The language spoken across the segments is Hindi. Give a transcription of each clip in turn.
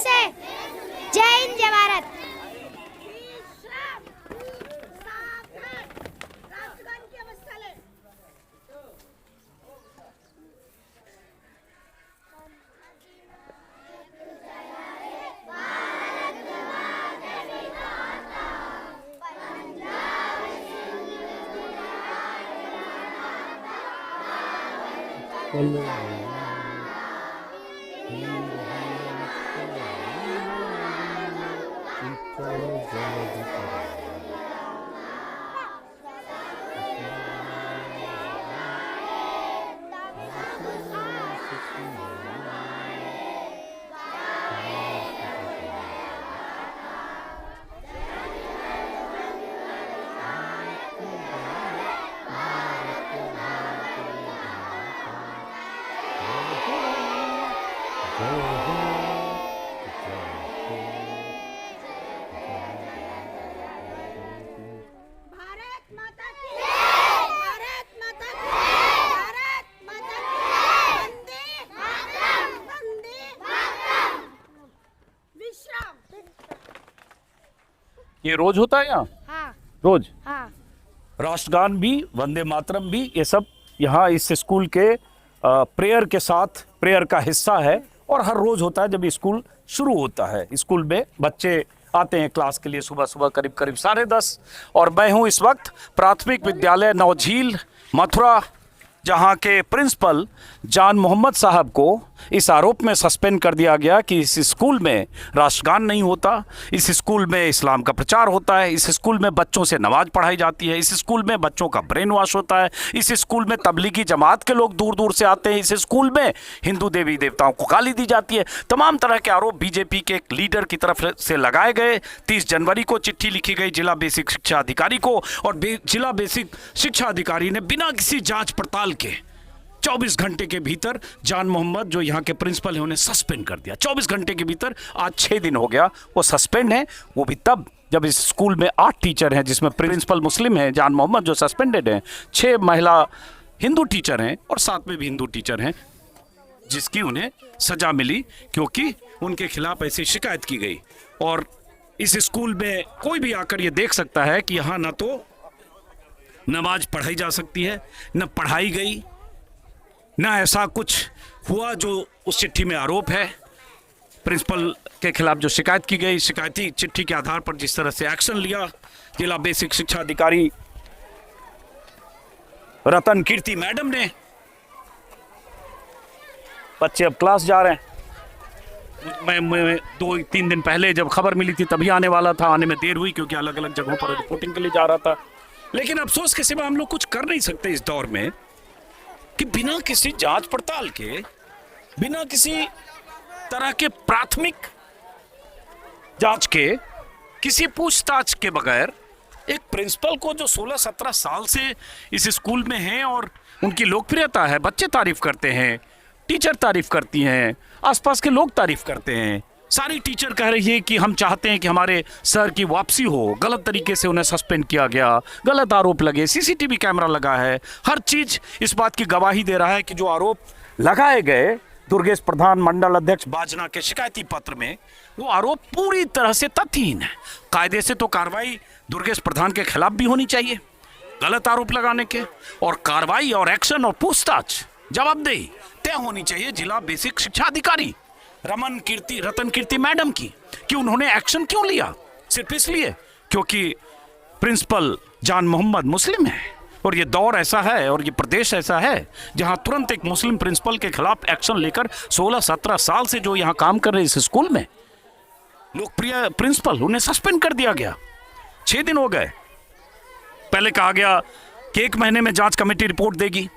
से जय हिंद जय भारत। ये रोज होता है यहाँ? हाँ रोज हाँ। राष्ट्रगान भी, वंदे मातरम भी, ये सब यहाँ इस स्कूल के प्रेयर के साथ प्रेयर का हिस्सा है और हर रोज होता है जब स्कूल शुरू होता है। स्कूल में बच्चे आते हैं क्लास के लिए सुबह सुबह करीब करीब 10:30 और मैं हूँ इस वक्त प्राथमिक विद्यालय नौझील मथुरा, जहाँ के प्रिंसिपल जान मोहम्मद साहब को इस आरोप में सस्पेंड कर दिया गया कि इस स्कूल में राष्ट्रगान नहीं होता, इस स्कूल में इस्लाम का प्रचार होता है, इस स्कूल में बच्चों से नमाज पढ़ाई जाती है, इस स्कूल में बच्चों का ब्रेन वॉश होता है, इस स्कूल में तबलीगी जमात के लोग दूर दूर से आते हैं, इस स्कूल में हिंदू देवी देवताओं को गाली दी जाती है। तमाम तरह के आरोप बीजेपी के एक लीडर की तरफ से लगाए गए। 30 जनवरी को चिट्ठी लिखी गई जिला बेसिक शिक्षा अधिकारी को और जिला बेसिक शिक्षा अधिकारी ने बिना किसी जांच पड़ताल के 24 घंटे के भीतर जान मोहम्मद जो यहाँ के प्रिंसिपल हैं उन्हें सस्पेंड कर दिया। 24 घंटे के भीतर आज 6 दिन हो गया वो सस्पेंड है, वो भी तब जब इस स्कूल में 8 टीचर हैं जिसमें प्रिंसिपल मुस्लिम हैं जान मोहम्मद जो सस्पेंडेड हैं, 6 महिला हिंदू टीचर हैं और 7 में भी हिंदू टीचर हैं जिसकी उन्हें सजा मिली क्योंकि उनके खिलाफ ऐसी शिकायत की गई। और इस स्कूल में कोई भी आकर ये देख सकता है कि यहाँ ना तो नमाज पढ़ाई जा सकती है, न पढ़ाई गई, ना ऐसा कुछ हुआ जो उस चिट्ठी में आरोप है। प्रिंसिपल के खिलाफ जो शिकायत की गई, शिकायती चिट्ठी के आधार पर जिस तरह से एक्शन लिया जिला बेसिक शिक्षा अधिकारी रतन कीर्ति मैडम ने, बच्चे अब क्लास जा रहे हैं। मैं 2-3 दिन पहले जब खबर मिली थी तभी आने वाला था, आने में देर हुई क्योंकि अलग अलग जगहों पर रिपोर्टिंग के लिए जा रहा था। लेकिन अफसोस के सिवा हम लोग कुछ कर नहीं सकते इस दौर में कि बिना किसी जांच पड़ताल के, बिना किसी तरह के प्राथमिक जांच के, किसी पूछताछ के बगैर एक प्रिंसिपल को जो 16-17 साल से इस स्कूल में हैं और उनकी लोकप्रियता है, बच्चे तारीफ करते हैं, टीचर तारीफ करती हैं, आसपास के लोग तारीफ करते हैं, सारी टीचर कह रही है कि हम चाहते हैं कि हमारे सर की वापसी हो, गलत तरीके से उन्हें सस्पेंड किया गया, गलत आरोप लगे, सीसीटीवी कैमरा लगा है, हर चीज इस बात की गवाही दे रहा है कि जो आरोप लगाए गए दुर्गेश प्रधान मंडल अध्यक्ष बाजना के शिकायती पत्र में, वो आरोप पूरी तरह से तथ्यहीन है। कायदे से तो कार्रवाई दुर्गेश प्रधान के खिलाफ भी होनी चाहिए गलत आरोप लगाने के, और कार्रवाई और एक्शन और पूछताछ जवाबदेही तय होनी चाहिए जिला बेसिक शिक्षा अधिकारी रतन कीर्ति मैडम की कि उन्होंने एक्शन क्यों लिया। सिर्फ इसलिए क्योंकि प्रिंसिपल जान मोहम्मद मुस्लिम है और ये दौर ऐसा है और ये प्रदेश ऐसा है जहां तुरंत एक मुस्लिम प्रिंसिपल के खिलाफ एक्शन लेकर 16-17 साल से जो यहां काम कर रहे इस स्कूल में लोकप्रिय प्रिंसिपल, उन्हें सस्पेंड कर दिया गया। 6 दिन हो गए। पहले कहा गया कि 1 महीने में जांच कमेटी रिपोर्ट देगी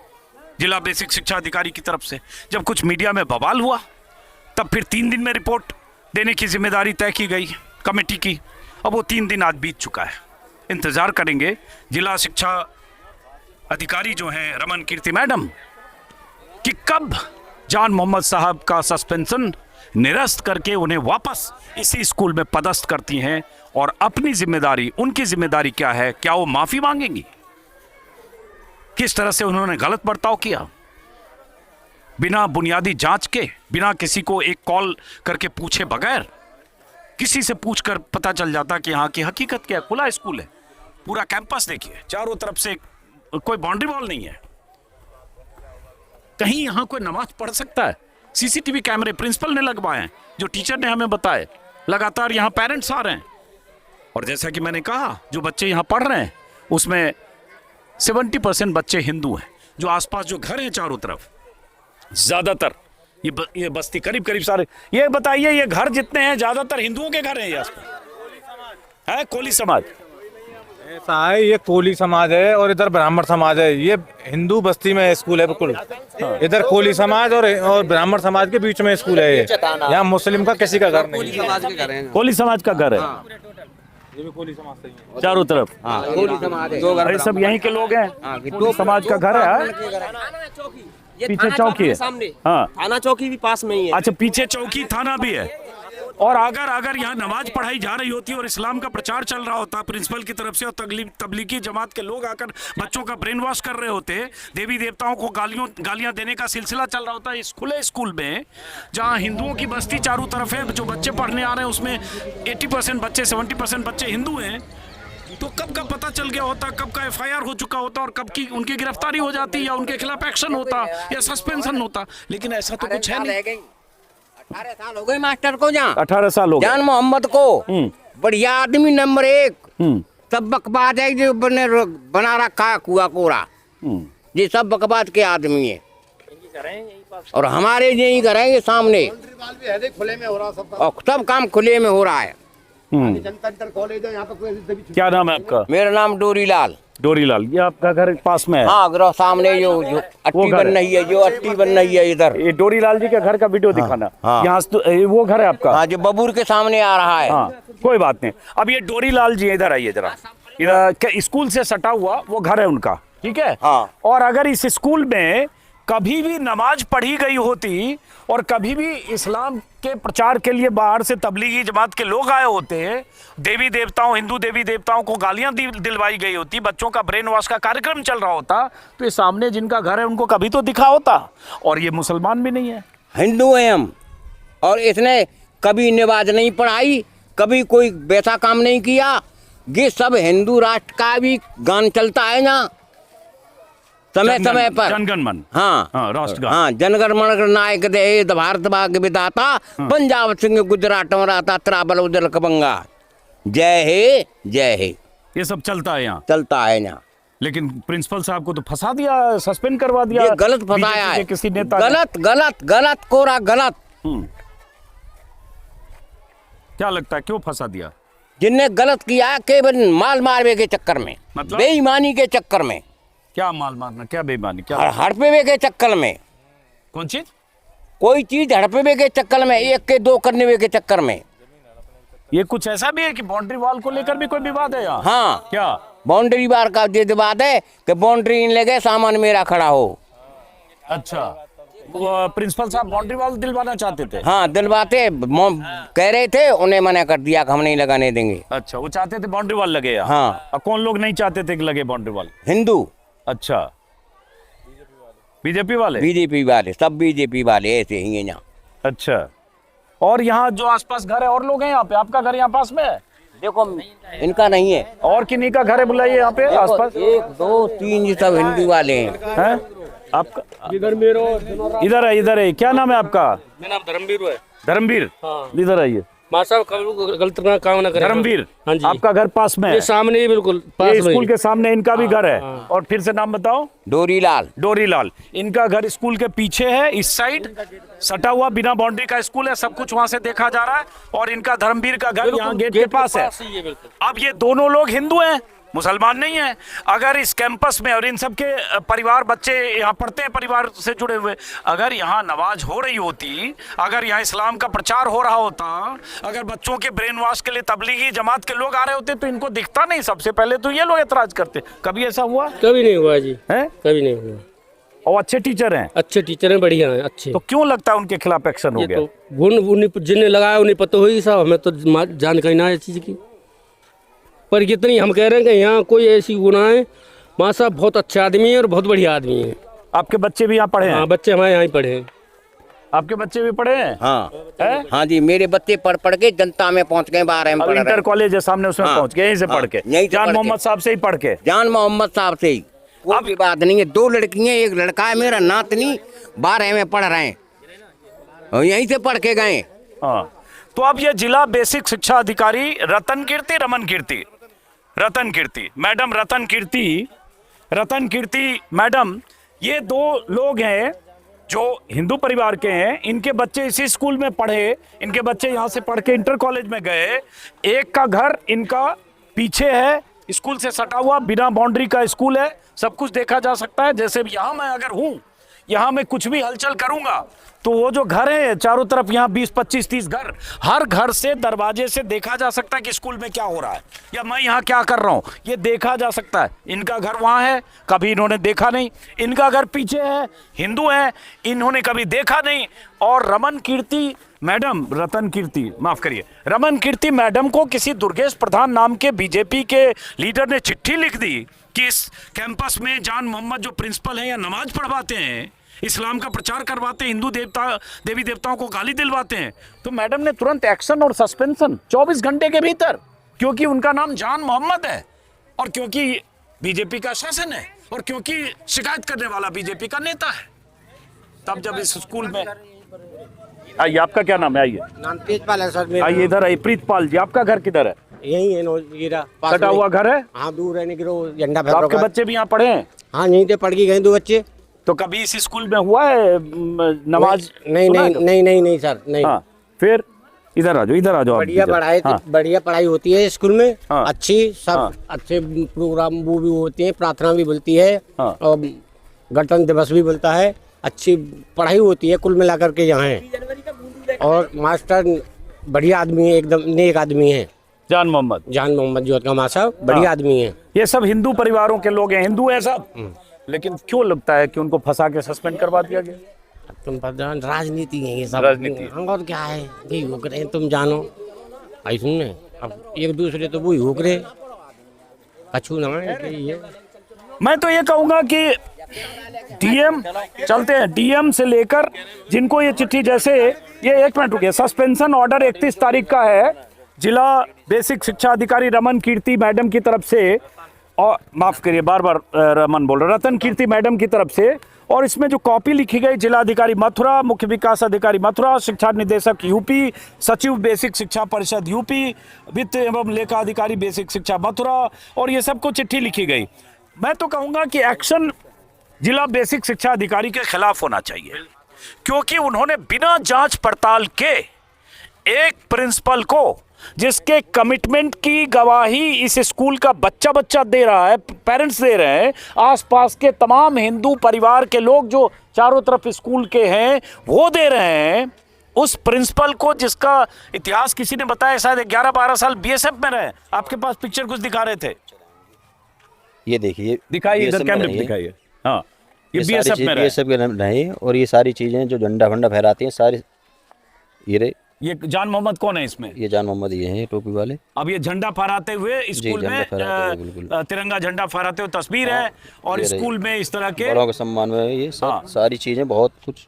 जिला बेसिक शिक्षा अधिकारी की तरफ से। जब कुछ मीडिया में बवाल हुआ तब फिर 3 दिन में रिपोर्ट देने की जिम्मेदारी तय की गई कमेटी की। अब वो 3 दिन आज बीत चुका है। इंतजार करेंगे जिला शिक्षा अधिकारी जो हैं रमन कीर्ति मैडम कि कब जान मोहम्मद साहब का सस्पेंशन निरस्त करके उन्हें वापस इसी स्कूल में पदस्थ करती हैं और अपनी जिम्मेदारी, उनकी जिम्मेदारी क्या है, क्या वो माफी मांगेंगी, किस तरह से उन्होंने गलत बर्ताव किया। बिना बुनियादी जांच के, बिना किसी को एक कॉल करके पूछे बगैर, किसी से पूछकर पता चल जाता कि यहाँ की हकीकत क्या है। खुला स्कूल है, पूरा कैंपस देखिए, चारों तरफ से कोई बाउंड्री वॉल नहीं है। कहीं यहाँ कोई नमाज पढ़ सकता है? सीसीटीवी कैमरे प्रिंसिपल ने लगवाए हैं, जो टीचर ने हमें बताए। लगातार यहाँ पेरेंट्स आ रहे हैं, और जैसा कि मैंने कहा, जो बच्चे यहाँ पढ़ रहे हैं उसमें 70% बच्चे हिंदू हैं। जो आसपास जो घर हैं चारों तरफ, ज्यादातर ये बस्ती करीब करीब सारे, ये बताइए, ये घर जितने हैं ज्यादातर हिंदुओं के घर हैं। ये आसपास है कोली समाज, ऐसा है, ये कोली समाज है और इधर ब्राह्मण समाज है। ये हिंदू बस्ती में स्कूल है बिल्कुल। इधर कोली समाज और ब्राह्मण समाज के बीच में स्कूल है। ये यहाँ मुस्लिम का किसी का घर नहीं है। कोली समाज का घर है। ये भी कोली समाज से ही है चारों तरफ। कोली समाज है। अरे सब यहीं के लोग हैं। कोली समाज का घर है। पीछे चौकी है सामने। हाँ, थाना चौकी भी पास में ही है। अच्छा, पीछे चौकी थाना भी है। और अगर यहाँ नमाज पढ़ाई जा रही होती और इस्लाम का प्रचार चल रहा होता प्रिंसिपल की तरफ से, और तबलीगी जमात के लोग आकर बच्चों का ब्रेन वॉश कर रहे होते, देवी देवताओं को गालियां देने का सिलसिला चल रहा होता इस खुले स्कूल में, जहाँ हिंदुओं की बस्ती चारों तरफ है, जो बच्चे पढ़ने आ रहे हैं उसमें 80% बच्चे, 70% बच्चे हिंदू हैं, तो कब का पता चल गया होता, कब का FIR हो चुका होता, और कब की उनकी गिरफ्तारी हो जाती, या उनके खिलाफ एक्शन होता, या सस्पेंशन होता। लेकिन ऐसा तो कुछ है नहीं। 18 साल हो गए मास्टर को। जहाँ 18 साल हो गए। जान मोहम्मद को बढ़िया आदमी नंबर 1। सब बकवाद है जो बना रखा है कुआ कोरा, ये सब बकवाद के आदमी है। और हमारे यही घर है सामने, और सब काम खुले में हो रहा है। क्या नाम है आपका? मेरा नाम डोरीलाल। डोरीलाल। ये आपका घर पास में है? हाँ, ग्रह सामने जो अट्टी बन रही है, जो अट्टी बन रही है इधर। ये डोरीलाल जी के घर का वीडियो दिखाना। यहाँ वो घर है आपका? हाँ, जो बबूर के सामने आ रहा है। हाँ, कोई बात नहीं। अब ये डोरीलाल जी इधर आइए जरा। इधर स्कूल से सटा हुआ वो घर है उनका, ठीक है? हाँ। और अगर इस स्कूल में कभी भी नमाज पढ़ी गई होती, और कभी भी इस्लाम के प्रचार के लिए बाहर से तबलीगी जमात के लोग आए होते, देवी देवताओं, हिंदू देवी देवताओं को गालियां दिलवाई गई होती, बच्चों का ब्रेन वॉश का कार्यक्रम चल रहा होता, तो ये सामने जिनका घर है उनको कभी तो दिखा होता। और ये मुसलमान भी नहीं है, हिंदू हैं हम, और इसने कभी नमाज नहीं पढ़ाई, कभी कोई वैसा काम नहीं किया। ये सब हिंदू राष्ट्र का भी गान चलता है ना समय समय पर। जनगण मन। हाँ, राष्ट्रगान। हाँ, जनगण मन नायक दे भारत भाग्य विधाता, पंजाब सिंह गुजरात मराठा त्रावल उदल कबंगा, जय हे जय हे, ये सब चलता है यहाँ, चलता है यहाँ। लेकिन प्रिंसिपल साहब को तो फंसा दिया, सस्पेंड करवा दिया। ये गलत फंसाया है, किसी नेता गलत गलत गलत कोरा गलत। क्या लगता है क्यों फंसा दिया? जिनने गलत किया है केवल माल मारवे के चक्कर में, मतलब? बेईमानी के चक्कर में। क्या माल मारना, क्या बेईमानी, क्या हड़पे के चक्कर में? कौन चीज? कोई चीज हड़पे के चक्कर में, एक के दो करने के चक्कर में। ये कुछ ऐसा भी है कि बाउंड्री वॉल को लेकर भी कोई विवाद है यहाँ? हाँ, क्या बाउंड्री वाल का ये विवाद है कि बाउंड्री लगे सामान मेरा खड़ा हो। अच्छा, प्रिंसिपल साहब बाउंड्री वॉल दिलवाना चाहते थे? हाँ, दिलवाते कह रहे थे, उन्हें मना कर दिया कि हम नहीं लगाने देंगे। अच्छा, वो चाहते थे बाउंड्री वॉल लगे यहाँ? हाँ। और कौन लोग नहीं चाहते थे कि लगे बाउंड्री वॉल? हिंदू। अच्छा, बीजेपी वाले? बीजेपी वाले, सब बीजेपी वाले ऐसे ही हैं यहाँ। अच्छा, और यहाँ जो आसपास घर है और लोग हैं यहाँ पे? आपका घर यहाँ पास में है? देखो, इनका नहीं है। और किन्हीं का घर है बुलाइए यहाँ पे आसपास? 1 2 3 ये सब हिंदू वाले हैं। आपका इधर है। क्या नाम है आपका? मेरा नाम धर्मवीर है। धर्मवीर? हाँ। इधर आइए। मां साहब गलत काम ना करें। धर्मवीर, हाँ जी। आपका घर पास में है? ये सामने ही बिल्कुल पास ये में। स्कूल के सामने इनका भी घर है। और फिर से नाम बताओ। डोरीलाल। डोरीलाल। इनका घर स्कूल के पीछे है, इस साइड सटा हुआ बिना बाउंड्री का स्कूल है, सब कुछ वहां से देखा जा रहा है। और इनका धर्मवीर का घर यहाँ गेट के पास है। अब ये दोनों लोग हिंदू हैं, मुसलमान नहीं है। अगर इस कैंपस में, और इन सब के परिवार, बच्चे यहाँ पढ़ते हैं परिवार से जुड़े हुए, अगर यहाँ नमाज हो रही होती, अगर यहाँ इस्लाम का प्रचार हो रहा होता, अगर बच्चों के ब्रेन वॉश के लिए तबलीगी जमात के लोग आ रहे होते, तो इनको दिखता नहीं? सबसे पहले तो ये लोग एतराज करते। कभी ऐसा हुआ? कभी नहीं हुआ जी, है? कभी नहीं हुआ। और अच्छे टीचर हैं? अच्छे टीचर हैं, बढ़िया हैं, अच्छे। तो क्यों लगता है उनके खिलाफ एक्शन हो गया? तो जिन्हें लगाया उन्हें पता होगी साहब, हमें तो जानकारी ना है चीज की। पर कितनी हम कह रहे हैं कि यहाँ कोई ऐसी गुनाह है। माँ साहब बहुत अच्छे आदमी है और बहुत बढ़िया आदमी है। आपके बच्चे भी यहाँ पढ़े हैं? हाँ बच्चे हमारे यहाँ ही पढ़े हैं। आपके बच्चे भी पढ़े हैं? हाँ हैं? हाँ जी, मेरे बच्चे पढ़ पढ़ के जनता में पहुंच गए, 12 में अब पढ़ इंटर रहे। कॉलेज है सामने, उसमें हाँ, पहुंच गए यहीं से हाँ, पढ़ के, यहीं से जान पढ़ के। मोहम्मद साहब से ही पढ़ के। जान मोहम्मद साहब से ही कोई भी बात नहीं है। 2 लड़कियां, 1 लड़का है, मेरा नातनी 12 में पढ़ रहे हैं और यहीं से पढ़ के गए। हाँ, तो अब ये जिला बेसिक शिक्षा अधिकारी रतन कीर्ति मैडम, रतन कीर्ति मैडम, ये 2 लोग हैं जो हिंदू परिवार के हैं। इनके बच्चे इसी स्कूल में पढ़े, इनके बच्चे यहाँ से पढ़ के इंटर कॉलेज में गए। एक का घर इनका पीछे है, स्कूल से सटा हुआ, बिना बाउंड्री का स्कूल है, सब कुछ देखा जा सकता है। जैसे यहाँ मैं अगर हूँ, यहाँ मैं कुछ भी हलचल करूंगा तो वो जो घर है चारों तरफ, यहाँ 20, 25, 30 घर, हर घर से, दरवाजे से देखा जा सकता है कि स्कूल में क्या हो रहा है या मैं यहाँ क्या कर रहा हूँ, ये देखा जा सकता है। इनका घर वहाँ है, कभी इन्होंने देखा नहीं। इनका घर पीछे है, हिंदू है, इन्होंने कभी देखा नहीं। और रतन कीर्ति मैडम को किसी दुर्गेश प्रधान नाम के बीजेपी के लीडर ने चिट्ठी लिख दी कि इस कैंपस में जान मोहम्मद जो प्रिंसिपल हैं या नमाज पढ़वाते हैं, इस्लाम का प्रचार करवाते हैं, हिंदू देवी देवताओं को गाली दिलवाते हैं, तो मैडम ने तुरंत एक्शन और सस्पेंशन 24 घंटे के भीतर, क्योंकि उनका नाम जान मोहम्मद है और क्योंकि बीजेपी का शासन है और क्योंकि शिकायत करने वाला बीजेपी का नेता है। तब जब इस स्कूल में आइए, आपका क्या नाम है? आइए, नाम तेजपाल है सर मेरा। आइए इधर आइए। प्रीतपाल जी, आपका घर किधर है? यही है नोजीरा, कटा हुआ घर है? हाँ, दूर रहने की झंडा तो आपके बच्चे भी यहाँ पढ़े हैं? हाँ, यहीं से पढ़ के गए 2 बच्चे। तो कभी इस स्कूल में हुआ है नमाज? नहीं सर, नहीं। हाँ, फिर इधर आ जाओ आप। बढ़िया पढ़ाई, हाँ, बढ़िया पढ़ाई होती है स्कूल में। हाँ, अच्छी सब, हाँ, अच्छे प्रोग्राम वो भी होते हैं, प्रार्थना भी बोलती है, हाँ, और गणतंत्र दिवस भी बोलता है। अच्छी पढ़ाई होती है कुल मिलाकर के यहाँ है। और मास्टर बढ़िया आदमी है, एकदम नेक आदमी है। जान मोहम्मद जोत का मासा बढ़िया आदमी है। ये सब हिंदू परिवारों के लोग हैं, हिंदू है सब, लेकिन क्यों लगता है कि उनको फंसा के सस्पेंड करवा दिया गया? तुम पता, राजनीति है ये सब। राजनीति। और क्या है, यही होक रहे हैं, तुम जानो। आई सुनने, अब एक दूसरे तो वही होक रहे, कछू ना है। मैं तो ये कहूंगा कि डीएम चलते हैं, डीएम से लेकर जिनको ये चिट्ठी, जैसे ये 1 मिनट रुकिए, सस्पेंशन ऑर्डर 31 तारीख का है जिला बेसिक शिक्षा अधिकारी रमन कीर्ति मैडम की तरफ से, और माफ करिए बार रमन बोल रहा, रतन कीर्ति मैडम की तरफ से। और इसमें जो कॉपी लिखी गई, जिला अधिकारी मथुरा, मुख्य विकास अधिकारी मथुरा, शिक्षा निदेशक यूपी, सचिव बेसिक शिक्षा परिषद यूपी, वित्त एवं लेखा अधिकारी बेसिक शिक्षा मथुरा, और ये सबको चिट्ठी लिखी गई। मैं तो कहूंगा कि एक्शन जिला बेसिक शिक्षा अधिकारी के खिलाफ होना चाहिए, क्योंकि उन्होंने बिना जांच पड़ताल के एक प्रिंसिपल को, जिसके कमिटमेंट की गवाही इस स्कूल का बच्चा दे रहा है, पेरेंट्स दे रहे हैं, आसपास के तमाम हिंदू परिवार के लोग जो चारों तरफ स्कूल के हैं वो दे रहे हैं, उस प्रिंसिपल को, जिसका इतिहास किसी ने बताया शायद 11-12 साल बीएसएफ में रहे। आपके पास पिक्चर कुछ दिखा रहे थे, ये देखिए, दिखाइए इधर कैमरे पे दिखाइए। हाँ, ये बीएसएफ में रहे और ये सारी चीजें जो झंडा फंडा फहराती हैं सारी, ये जान मोहम्मद कौन है इसमें? ये जान मोहम्मद ये हैं टोपी वाले। अब ये झंडा फहराते हुए स्कूल में, तिरंगा झंडा फहराते हुए तस्वीर है, और स्कूल में इस तरह के बड़ों के सम्मान में ये सब सारी चीजें बहुत कुछ।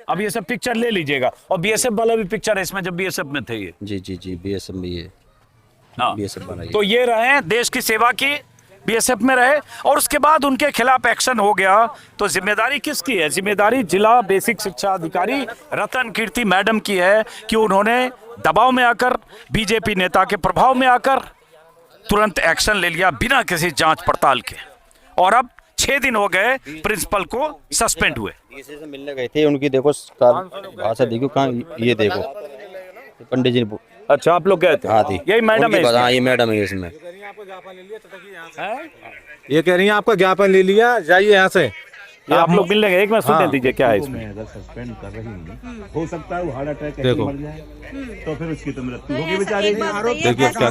अब ये सब पिक्चर ले लीजिएगा, और बीएसएफ वाला भी पिक्चर है इसमें, जब बीएसएफ में थे ये। जी बीएसएफ में ये। हाँ, बीएसएफ वाला। तो ये रहे, देश की सेवा की, बीएसएफ में रहे, और उसके बाद उनके खिलाफ एक्शन हो गया। तो जिम्मेदारी किसकी है? जिम्मेदारी जिला बेसिक शिक्षा अधिकारी रतन कीर्ति मैडम की है कि उन्होंने दबाव में आकर, बीजेपी नेता के प्रभाव में आकर तुरंत एक्शन ले लिया बिना किसी जांच पड़ताल के। और अब 6 दिन हो गए प्रिंसिपल को सस्पेंड हुए। से मिलने गए थे, उनकी देखो भाषा देखो कहाँ, ये देखो पंडित जी। अच्छा, आप लोग गए थे? हाँ थी, यही मैडम है? हाँ, ये मैडम है इसमें। ये कह रही हैं आपका ज्ञापन ले लिया, जाइए यहाँ से। आप लोग मिलने गए, एक मिनट सुनने दीजिए क्या है इसमें। अगर सस्पेंड कर रही हूँ, हो सकता है वो हार्ट अटैक देखो, मर जाए, तो फिर उसकी तो मृत्यु होगी बेचारे की। देखिए क्या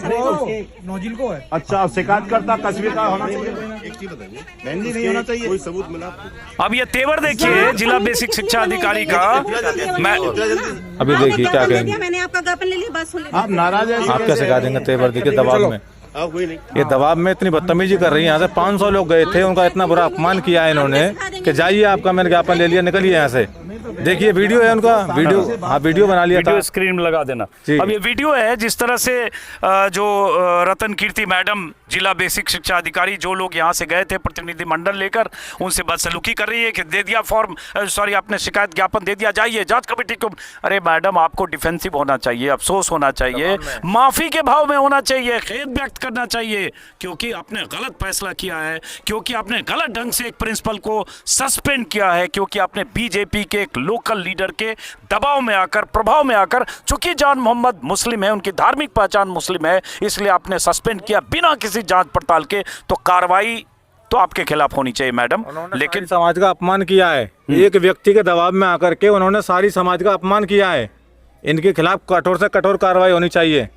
नौजिल को है। अच्छा, शिकायत करता तस्वीर का होना चाहिए, बहन जी नहीं होना चाहिए, कोई सबूत मिला। अब ये तेवर देखिए जिला बेसिक शिक्षा अधिकारी का। मैं अभी देखिए क्या कहेंगे। मैंने आपका ज्ञापन ले लिया, बात सुन लीजिए। आप नाराज हैं? आप कैसे कहा देंगे तेवर देखिए दबाव में? कोई नहीं। ये दबाव में इतनी बदतमीजी कर रही है। यहाँ से 500 लोग गए थे, उनका इतना बुरा अपमान किया है इन्होंने कि जाइए, आपका मैंने ज्ञापन ले लिया, निकलिए यहाँ से। देखिए वीडियो है उनका, वीडियो, हाँ वीडियो बना लिया था। वीडियो स्क्रीन में लगा देना। अब ये वीडियो है जिस तरह से जो रतन कीर्ति मैडम, जिला बेसिक शिक्षा अधिकारी, जो लोग यहाँ से गए थे प्रतिनिधि मंडल लेकर, उनसे बदसलूकी कर रही है कि दे दिया फॉर्म, सॉरी आपने शिकायत ज्ञापन दे दिया, जाइए जांच कमेटी को। अरे मैडम, आपको डिफेंसिव होना चाहिए, अफसोस होना चाहिए, माफी के भाव में होना चाहिए, खेद व्यक्त करना चाहिए, क्योंकि आपने गलत फैसला किया है, क्योंकि आपने गलत ढंग से एक प्रिंसिपल को सस्पेंड किया है, क्योंकि आपने बीजेपी के एक लोकल लीडर के दबाव में आकर, प्रभाव में आकर, चूंकि जान मोहम्मद मुस्लिम है, उनकी धार्मिक पहचान मुस्लिम है, इसलिए आपने सस्पेंड किया बिना किसी जांच पड़ताल के। तो कार्रवाई तो आपके खिलाफ होनी चाहिए मैडम। लेकिन समाज का अपमान किया है, एक व्यक्ति के दबाव में आकर के उन्होंने सारी समाज का अपमान किया है। इनके खिलाफ कठोर से कठोर कार्रवाई होनी चाहिए।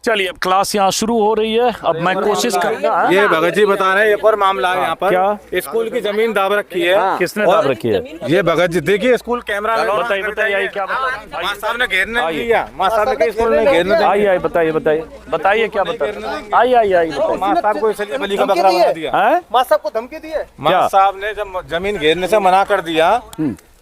चलिए, अब क्लास यहाँ शुरू हो रही है। अब मैं कोशिश करूंगा। ये भगत जी बता रहे हैं एक और मामला है यहाँ पर। क्या? स्कूल की जमीन दाब रखी है। किसने दाब रखी है? ये भगत जी, देखिए स्कूल कैमरा में। बताइए बताइए क्या माँ साहब ने घेरने दिया, माँ साहब ने स्कूल में घेरने दिया। आइए बताइए बताइए बताइए क्या बताइए। आइए आइए आइए। माँ साहब को इसलिए बलि का बकरा बना दिया। माँ साहब को धमकी दी है। माँ साहब ने जब जमीन घेरने से मना कर दिया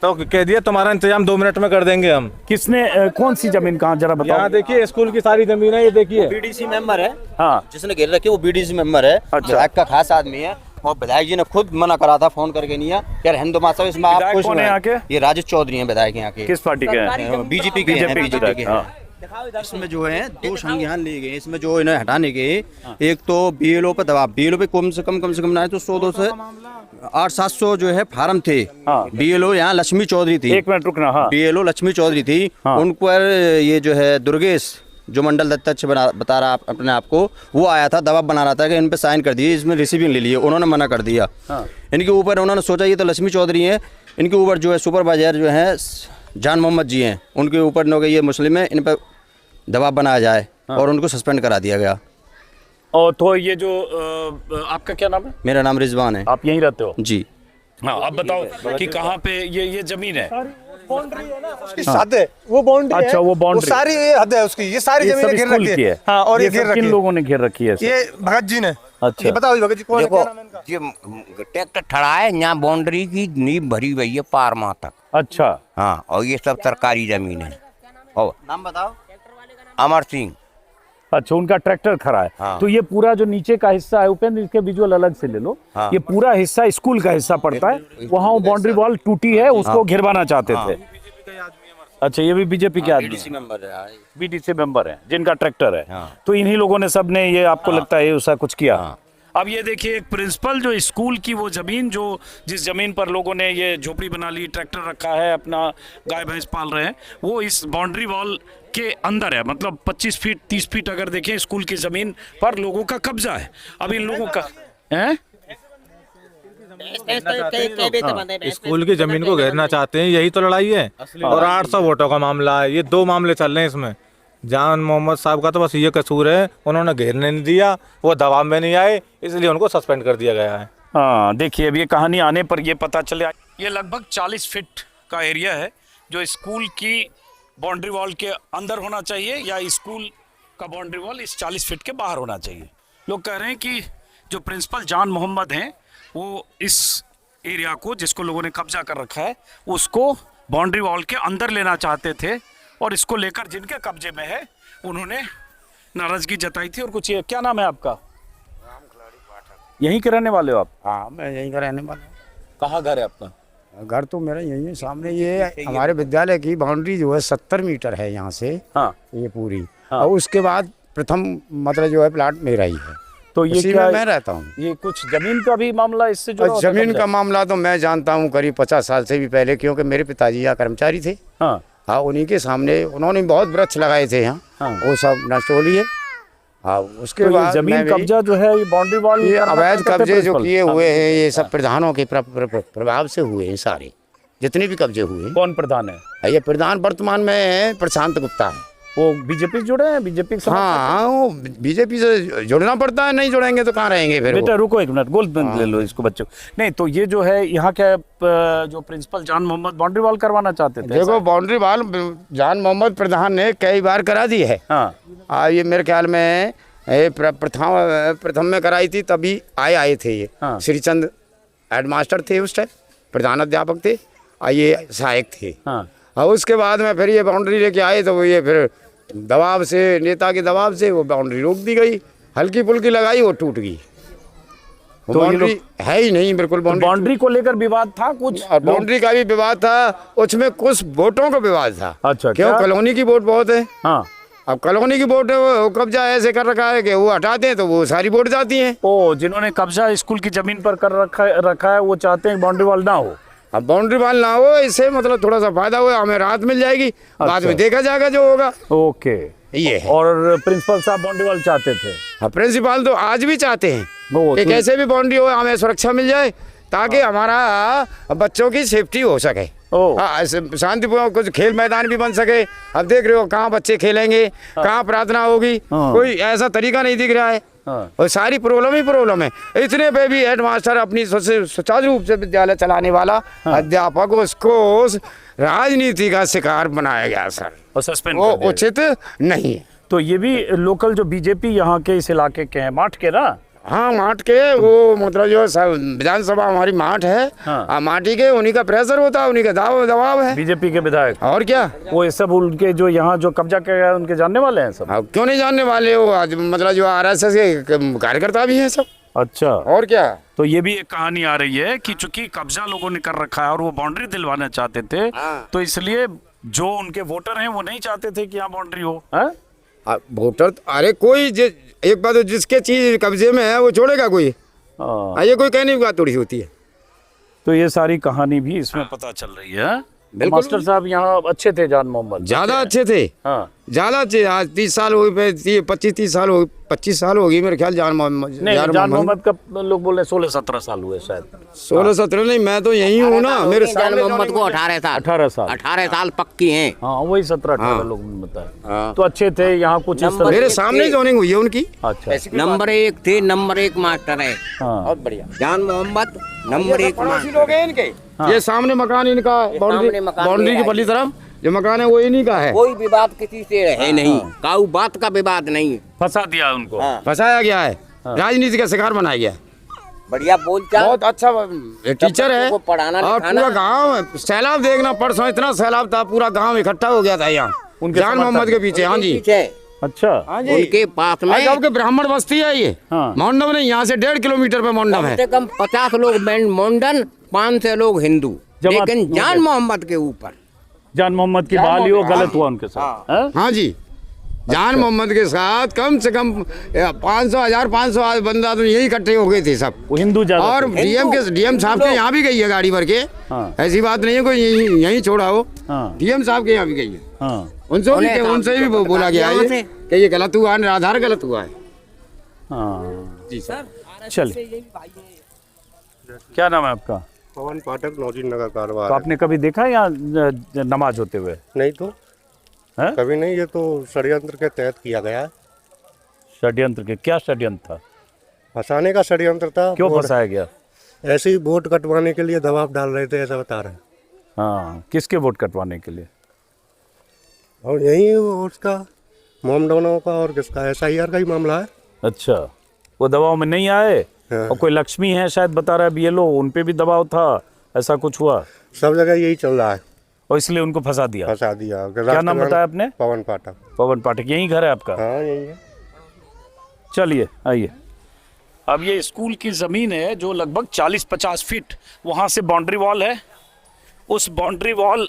तो कह दिया तुम्हारा इंतजाम 2 मिनट में कर देंगे हम। किसने, कौन सी जमीन, कहाँ, जरा बताओ। यहाँ देखिए स्कूल की सारी जमीन है, ये देखिए। बीडीसी मेंबर है, हाँ, जिसने घेर रखी है वो बीडीसी मेंबर है। अच्छा। विधायक का खास आदमी है, और विधायक जी ने खुद मना करा था फोन करके, नहीं है यार हिंदू माता इसमें आप विधायक खुश कौन है यहाँ के? ये राजेश चौधरी हैं विधायक यहाँ के। किस पार्टी के हैं? बीजेपी के हैं, बीजेपी के हैं। इसमें जो है 2 संज्ञान लिए गए, इसमें जो इन्हें हटाने के, एक तो बीएलओ पे दबाव, बीएलओ पे कम से कम ना है तो 100 से 800-700 जो है फार्म थे। बीएलओ यहाँ लक्ष्मी चौधरी थी। एक मिनट रुकना। हाँ, बीएलओ लक्ष्मी चौधरी थी। उन पर ये जो है दुर्गेश, जो मंडल अध्यक्ष बता रहा अपने आप को, वो आया था, दबाव बना रहा था कि इन पे साइन कर दिए, इसमें रिसीविंग ले लिए, उन्होंने मना कर दिया। इनके ऊपर उन्होंने सोचा ये तो लक्ष्मी चौधरी हैं, इनके ऊपर जो है सुपरवाइजर जो है जान मोहम्मद जी हैं, उनके ऊपर न ये मुस्लिम है, इन पर दबाव बनाया जाए और उनको सस्पेंड करा दिया गया। और तो ये जो आपका क्या नाम है? मेरा नाम रिजवान है। आप यहीं रहते हो? जी हाँ, आप बताओ कि कहाँ पे ये जमीन है? बाउंड्री है ना उसकी, हद है वो बाउंड्री। अच्छा, वो बाउंड्री, वो सारी ये हद है उसकी, ये सारी जमीन घेर रखी है। हाँ, और ये घेर रखी है। किन लोगों ने घेर रखी है? ये भगत जी ने। अच्छा, ये बताओ भगत जी कौन है? देखो, ये ट्रैक्टर खड़ा है, यहाँ बाउंड्री की नींव भरी हुई है पार माह तक। अच्छा, हाँ, और ये सब सरकारी जमीन है। और नाम बताओ। अमर सिंह। अच्छा, उनका ट्रैक्टर खड़ा है। हाँ। तो ये पूरा जो नीचे का हिस्सा है उपेंद्र, इसके विजुअल अलग से ले लो। हाँ। ये पूरा हिस्सा स्कूल का हिस्सा पड़ता है, वहाँ वो बाउंड्री वॉल टूटी है, उसको घिरवाना चाहते थे। अच्छा, ये भी बीजेपी के आदमी बीडीसी मेंबर है। बीडीसी मेंबर है, जिनका ट्रैक्टर है। हाँ। तो इन्हीं लोगों ने सबने ये, आपको लगता है ऐसा कुछ किया? अब ये देखिए, एक प्रिंसिपल जो स्कूल की वो जमीन, जो जिस जमीन पर लोगों ने ये झोपड़ी बना ली, ट्रैक्टर रखा है, अपना गाय भैंस पाल रहे हैं, वो इस बाउंड्री वॉल के अंदर है। मतलब 25 फीट 30 फीट अगर देखें, स्कूल की जमीन पर लोगों का कब्जा है। अब इन लोगों का है, स्कूल की जमीन को घेरना चाहते हैं, यही तो लड़ाई है। और 800 वोटों का मामला है, ये 2 मामले चल रहे हैं इसमें। जान मोहम्मद साहब का तो बस ये कसूर है, उन्होंने घेरने नहीं दिया, वो दबाव में नहीं आए, इसलिए उनको सस्पेंड कर दिया गया है। हाँ, देखिए अब ये कहानी आने पर ये पता चले, ये लगभग 40 फीट का एरिया है जो स्कूल की बाउंड्री वॉल के अंदर होना चाहिए, या स्कूल का बाउंड्री वॉल इस 40 फीट के बाहर होना चाहिए। लोग कह रहे हैं कि जो प्रिंसिपल जान मोहम्मद हैं, वो इस एरिया को, जिसको लोगों ने कब्जा कर रखा है, उसको बाउंड्री वॉल के अंदर लेना चाहते थे, और इसको लेकर जिनके कब्जे में है उन्होंने नाराजगी जताई थी। और कुछ, ये क्या नाम है आपका? यहीं के रहने वाले हो आप? हाँ, मैं यहीं का रहने वाला हूँ। कहाँ घर है आपका? घर तो मेरा यहीं है सामने। ये हमारे विद्यालय की बाउंड्री जो है 70 मीटर है यहाँ से। हाँ, ये पूरी। हाँ। और उसके बाद प्रथम मतलब जो है प्लाट मेरा ही है, तो ये उसी क्या, में मैं रहता हूँ। ये कुछ जमीन का भी मामला इससे जुड़ा होता है? जमीन का मामला तो मैं जानता हूँ करीब 50 साल से भी पहले, क्योंकि मेरे पिताजी यहाँ कर्मचारी थे। हाँ, हाँ, उन्हीं के सामने उन्होंने बहुत वृक्ष लगाए थे यहाँ। हाँ। वो सब नष्ट हो लिए। हाँ, उसके तो बाद जमीन कब्जा जो है, ये बाउंड्री वॉल, ये अवैध कब्जे जो किए हुए हैं, ये सब प्रधानों के प्रभाव से हुए हैं। सारे जितने भी कब्जे हुए हैं। कौन प्रधान है? ये प्रधान वर्तमान में प्रशांत गुप्ता है। वो बीजेपी से जुड़े हैं? बीजेपी के साथ? हाँ, वो बीजेपी से जुड़ना पड़ता है, नहीं जुड़ेंगे तो कहाँ रहेंगे फिर? बेटा रुको एक मिनट, गोल्ड ले लो इसको बच्चों। नहीं तो ये जो है यहाँ क्या, जो प्रिंसिपल जान मोहम्मद बाउंड्री वॉल करवाना चाहते थे? देखो, बाउंड्री वॉल जान मोहम्मद प्रधान ने कई बार करा दी है। हाँ, ये मेरे ख्याल में प्रथम में कराई थी, तभी आए थे ये। हाँ। श्रीचंद हेडमास्टर थे उस टाइम, प्रधानाध्यापक थे और ये सहायक थे। हाँ। और उसके बाद में फिर ये बाउंड्री लेके आए तो ये फिर दबाव से, नेता के दबाव से वो बाउंड्री रोक दी गई, हल्की फुल्की लगाई, वो टूट गई। तो ये बाउंड्री है ही नहीं, बिल्कुल बाउंड्री को लेकर विवाद था कुछ, और बाउंड्री का भी विवाद था, उसमें कुछ वोटों का विवाद था। अच्छा, क्यों? क्या? कॉलोनी की वोट बहुत है। हाँ। अब कॉलोनी की वोट है, वो कब्जा ऐसे कर रखा है कि वो हटाते हैं तो वो सारी वोट जाती हैं। ओ, जिन्होंने कब्जा स्कूल की जमीन पर कर रखा है वो चाहते हैं बाउंड्री वॉल ना हो। अब बाउंड्री वॉल ना हो, इससे मतलब थोड़ा सा फायदा हुआ, हमें राहत मिल जाएगी, बाद में देखा जाएगा जो होगा। ओके, ये है। और प्रिंसिपल साहब बाउंड्री वॉल चाहते थे। हाँ, प्रिंसिपल तो आज भी चाहते हैं कि तो कैसे भी बाउंड्री हो, हमें सुरक्षा मिल जाए, ताकि हमारा बच्चों की सेफ्टी हो सके। हाँ, शांतिपूर्ण कुछ खेल मैदान भी बन सके। अब देख रहे हो कहाँ बच्चे खेलेंगे, कहाँ प्रार्थना होगी, कोई ऐसा तरीका नहीं दिख रहा है। और सारी प्रॉब्लम ही प्रॉब्लम है। इतने पे भी हेडमास्टर अपनी सुचारू रूप से विद्यालय चलाने वाला अध्यापक, उसको राजनीति का शिकार बनाया गया सर, और सस्पेंड वो उचित नहीं है। तो ये भी लोकल जो बीजेपी यहाँ के इस इलाके के हैं, माठ के ना। हाँ, माठ के, वो मतलब जो विधानसभा हमारी माठ है। हाँ। माटी के, उन्हीं का प्रेशर होता है, उन्हीं का दबाव है, बीजेपी के विधायक। और क्या? वो ये सब उनके जो यहाँ जो कब्जा किया गया उनके जानने वाले हैं सब। क्यों नहीं जानने वाले? वो मतलब जो RSS के कार्यकर्ता भी हैं सब। अच्छा, और क्या? तो ये भी एक कहानी आ रही है कि चूंकि कब्जा लोगों ने कर रखा है और वो बाउंड्री दिलवाना चाहते थे, तो इसलिए जो उनके वोटर हैं वो नहीं चाहते थे कि यहाँ बाउंड्री हो। वोटर, अरे कोई एक बात, जिसके चीज कब्जे में है वो छोड़ेगा कोई? ये कोई कहने की बात थोड़ी होती है। तो ये सारी कहानी भी इसमें पता चल रही है। मास्टर साहब यहाँ अच्छे थे, जान मोहम्मद ज्यादा अच्छे थे। हाँ, ज्यादा अच्छे। आज 30 साल हो गए, 25 साल हो गई मेरे ख्याल। जान मोहम्मद का लोग बोले 16-17 साल हुए शायद। 16-17 नहीं, मैं तो यही हूँ ना। मेरे जान मोहम्मद को 18 साल पक्की हैं। हाँ, वही 17-18 लोग बताए। तो अच्छे थे यहाँ कुछ इस तरह। मेरे सामने जॉइनिंग हुई है उनकी। अच्छा, नंबर 1 थे, नंबर 1 मास्टर है। बहुत बढ़िया। जान मोहम्मद नंबर 1 लोग हैं इनके। ये सामने मकान इनका, बाउंड्री की पल्ली तरफ जो मकान है वो इन्हीं का है। कोई विवाद किसी से है नहीं, काऊ बात का विवाद नहीं। फंसा दिया उनको। फंसाया गया है, राजनीति का शिकार बनाया गया। बढ़िया बोलचाल, बहुत अच्छा टीचर है। पढ़ाना और पूरा गांव, सैलाब देखना, परसों इतना सैलाब था, पूरा गांव इकट्ठा हो गया था यहाँ जान मोहम्मद के पीछे। हाँ जी, अच्छा, उनके पास में के ब्राह्मण बस्ती है ये। मोंडम नहीं, यहाँ से 1.5 किलोमीटर पे मोंडम है। कम से कम 50 लोग मोंडन, 500 लोग हिंदू, लेकिन जान मोहम्मद के ऊपर, जान मोहम्मद की बहाली हो, गलत हुआ उनके साथ। हाँ जी, जान मोहम्मद के साथ कम से कम 500 बंदा तो यही इकट्ठे हो गए थे सब। वो हिंदू ज्यादा। और डीएम साहब के यहाँ भी गई है गाड़ी भर के। ऐसी बात नहीं है कोई यहीं छोड़ा हो। डीएम साहब के यहाँ भी गई है। उनसे भी बोला गया है कि ये गलत हुआ है, आधार गलत हुआ है। जी सर, चलिए। क्या नाम है आपका? पवन पाठक, नौजी नगर कारवार। तो आपने कभी देखा यहाँ नमाज होते हुए? नहीं तो है? कभी नहीं। ये तो षड्यंत्र के तहत किया गया है। षड्यंत्र के? क्या षड्यंत्र था? फंसाने का षड्यंत्र था। क्यों फंसाया गया? ऐसे ही वोट कटवाने के लिए दबाव डाल रहे थे, ऐसा बता रहे हैं। हाँ, किसके वोट कटवाने के लिए? और यही उसका मोमडोनों का और किसका, SIR का ही मामला है। अच्छा, वो दबाव में नहीं आए। और कोई लक्ष्मी है शायद बता रहा है BLO, उन पे भी दबाव था, ऐसा कुछ हुआ? सब जगह यही चल रहा है, और इसलिए उनको फंसा दिया। क्या नाम बताया आपने? पवन पाठक। पवन पाठक, यही घर है आपका? हाँ, यही है। चलिए आइए। अब ये स्कूल की ज़मीन है जो लगभग 40-50 फीट, वहाँ से बाउंड्री वॉल है। उस बाउंड्री वॉल,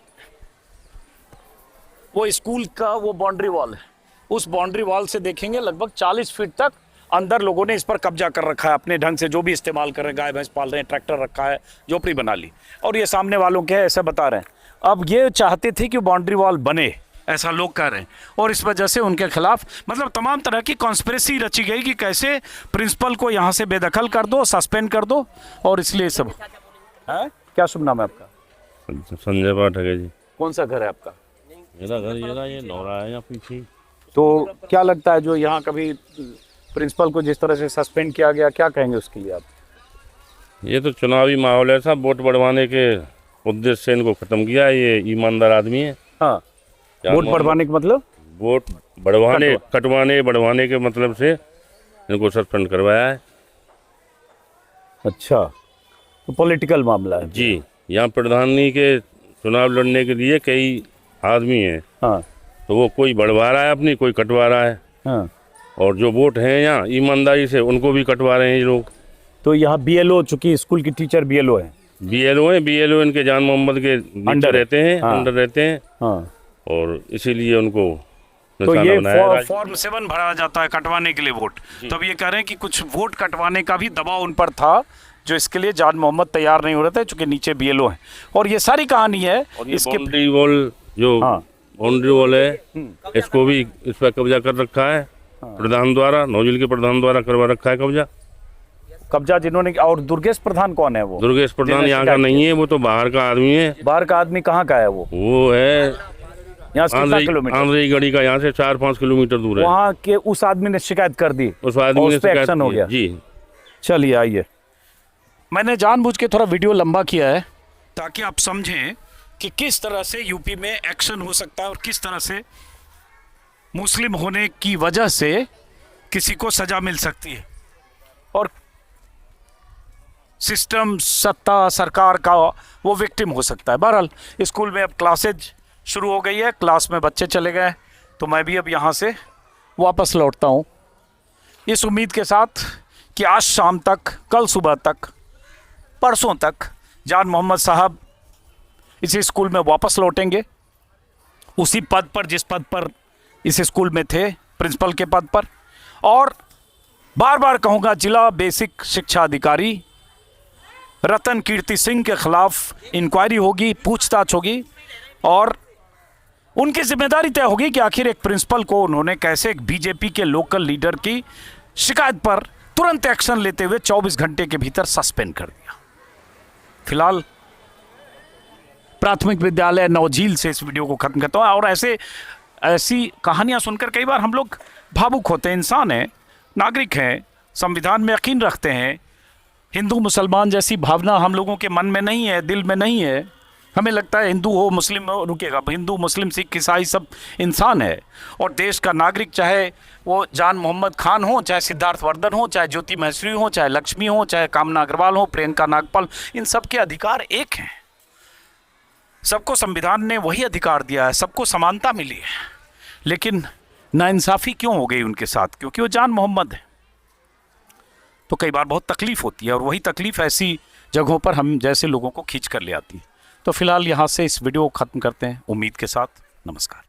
वो स्कूल का वो बाउंड्री वॉल है। उस बाउंड्री वॉल से देखेंगे लगभग 40 फीट तक अंदर लोगों ने इस पर कब्जा कर रखा है अपने ढंग से, जो भी इस्तेमाल कर रहे हैं, गाय भैंस पाल रहे हैं, ट्रैक्टर रखा है, झोपड़ी बना ली, और ये सामने वालों के है, ऐसा बता रहे हैं। अब ये चाहते थे कि बाउंड्री वॉल बने, ऐसा लोग कह रहे हैं, और इस वजह से उनके खिलाफ मतलब तमाम तरह की कॉन्स्पिरेसी रची गई कि कैसे प्रिंसिपल को यहाँ से बेदखल कर दो, सस्पेंड कर दो, और इसलिए सब है। क्या शुभ नाम है आपका? संजय पाठक है जी। कौन सा घर है आपका? मेरा घर ये नौरा है यहाँ पीछे। तो क्या लगता है जो यहाँ कभी प्रिंसिपल को जिस तरह से सस्पेंड किया गया, क्या कहेंगे उसके लिए आप? ये तो चुनावी माहौल है साहब, वोट बढ़वाने के उद्देश्य से इनको खत्म किया है। ये ईमानदार आदमी है। हाँ, वोट बढ़वाने का मतलब? वोट बढ़वाने, कटवाने, बढ़वाने के मतलब से इनको सस्पेंड करवाया है। अच्छा, तो पॉलिटिकल मामला है। जी, यहाँ प्रधानी के चुनाव लड़ने के लिए कई आदमी हैं। हाँ तो वो कोई बढ़वा रहा है अपनी, कोई कटवा रहा है। हाँ। और जो वोट हैं यहाँ ईमानदारी से उनको भी कटवा रहे हैं ये लोग। तो यहाँ BLO, चूंकि स्कूल की टीचर BLO है, BLO इनके जान मोहम्मद के अंडर रहते हैं। हाँ। अंडर रहते हैं। हाँ। और इसीलिए उनको तो ये बनाया है। फॉर्म 7 भरा जाता है कटवाने के लिए वोट। तो अब ये कह रहे हैं कि कुछ वोट कटवाने का भी दबाव उन पर था, जो इसके लिए जान मोहम्मद तैयार नहीं हो रहे थे, चूंकि नीचे BLO है। और ये सारी कहानी है। इसके बाउंड्री वॉल, जो बाउंड्री वॉल है, इसको भी इस पर कब्जा कर रखा है प्रधान द्वारा, नौजिल के प्रधान द्वारा करवा रखा है कब्जा जिन्होंने। और दुर्गेश प्रधान कौन है? वो दुर्गेश प्रधान यहाँ का नहीं है, वो तो बाहर का आदमी है। बाहर का आदमी कहाँ का है? वो है यहाँ से कितना किलोमीटर? आंध्री गढ़ी का यहाँ से 4-5 किलोमीटर दूर है। वहाँ के उस आदमी ने शिकायत कर दी, उस आदमी ने शिकायत एक्शन हो गया। जी। चलिए आइए, मैंने जानबूझ के थोड़ा वीडियो लंबा किया है ताकि आप समझें कि किस तरह से यूपी में एक्शन हो सकता है और किस तरह से मुस्लिम होने की वजह से किसी को सजा मिल सकती है और सिस्टम, सत्ता, सरकार का वो विक्टिम हो सकता है। बहरहाल स्कूल में अब क्लासेज शुरू हो गई है, क्लास में बच्चे चले गए, तो मैं भी अब यहाँ से वापस लौटता हूँ इस उम्मीद के साथ कि आज शाम तक, कल सुबह तक, परसों तक जान मोहम्मद साहब इस स्कूल में वापस लौटेंगे उसी पद पर जिस पद पर इस स्कूल में थे, प्रिंसिपल के पद पर। और बार बार कहूँगा, जिला बेसिक शिक्षा अधिकारी रतन कीर्ति सिंह के खिलाफ इंक्वायरी होगी, पूछताछ होगी और उनकी जिम्मेदारी तय होगी कि आखिर एक प्रिंसिपल को उन्होंने कैसे एक बीजेपी के लोकल लीडर की शिकायत पर तुरंत एक्शन लेते हुए 24 घंटे के भीतर सस्पेंड कर दिया। फिलहाल प्राथमिक विद्यालय नौझील से इस वीडियो को खत्म करता हूँ। और ऐसी कहानियां सुनकर कई बार हम लोग भावुक होते हैं। इंसान हैं, नागरिक हैं, संविधान में यकीन रखते हैं। हिंदू मुसलमान जैसी भावना हम लोगों के मन में नहीं है, दिल में नहीं है। हमें लगता है हिंदू हो, मुस्लिम हो, रुकेगा, हिंदू, मुस्लिम, सिख, ईसाई सब इंसान है और देश का नागरिक, चाहे वो जान मोहम्मद खान हो, चाहे सिद्धार्थ वर्धन हो, चाहे ज्योति महेश्वरी हो, चाहे लक्ष्मी हो, चाहे कामना अग्रवाल हो, प्रियंका नागपाल, इन सब के अधिकार एक हैं। सबको संविधान ने वही अधिकार दिया है, सबको समानता मिली है। लेकिन नाइंसाफ़ी क्यों हो गई उनके साथ? क्योंकि वो जान मोहम्मद है। तो कई बार बहुत तकलीफ़ होती है और वही तकलीफ़ ऐसी जगहों पर हम जैसे लोगों को खींच कर ले आती है। तो फिलहाल यहाँ से इस वीडियो को ख़त्म करते हैं उम्मीद के साथ। नमस्कार।